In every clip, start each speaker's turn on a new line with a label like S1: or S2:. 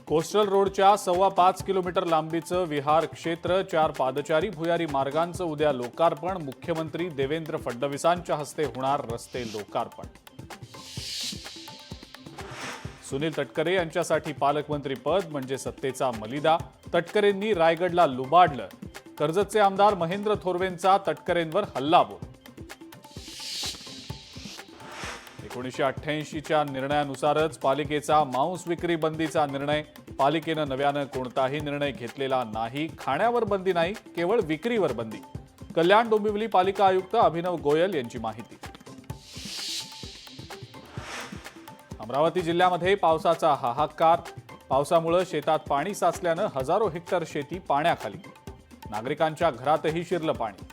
S1: Coastal रोडच्या 5.25 kilometre लांबीचं विहार क्षेत्र 4 पादचारी भुयारी मार्गांचं उद्या लोकार्पण। मुख्यमंत्री देवेंद्र फडणवीसांच्या हस्ते होणार रस्ते लोकार्पण। सुनील तटकरे यांच्यासाठी पालकमंत्री पद म्हणजे सत्तेचा मलिदा। तटकरेंनी रायगडला लुबाडलं। कर्जतचे आमदार महेंद्र थोरवेंचा तटकरेंवर हल्लाबोल। 1988च्या निर्णयानुसारच पालिकेचा मांस विक्री बंदीचा निर्णय। पालिकेनं नव्यानं कोणताही निर्णय घेतलेला नाही। खाण्यावर बंदी नाही, केवळ विक्रीवर बंदी। कल्याण डोंबिवली पालिका आयुक्त अभिनव गोयल यांची माहिती। अमरावती जिल्ह्यामध्ये पावसाचा हाहाकार। पावसामुळे शेतात पाणी साचल्यानं हजारो हेक्टर शेती पाण्याखाली। नागरिकांच्या घरातही शिरलं पाणी।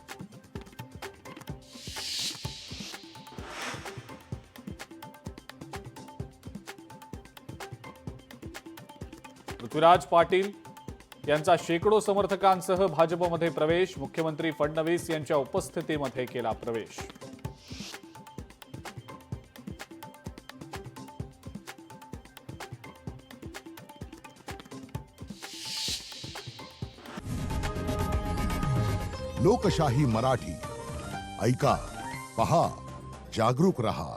S1: पृथ्वीराज पाटील यांचा शेकडो समर्थकांसह भाजपमध्ये प्रवेश। मुख्यमंत्री फडणवीस यांच्या उपस्थितीमध्ये केला प्रवेश।
S2: लोकशाही मराठी ऐका, पहा, जागरूक रहा।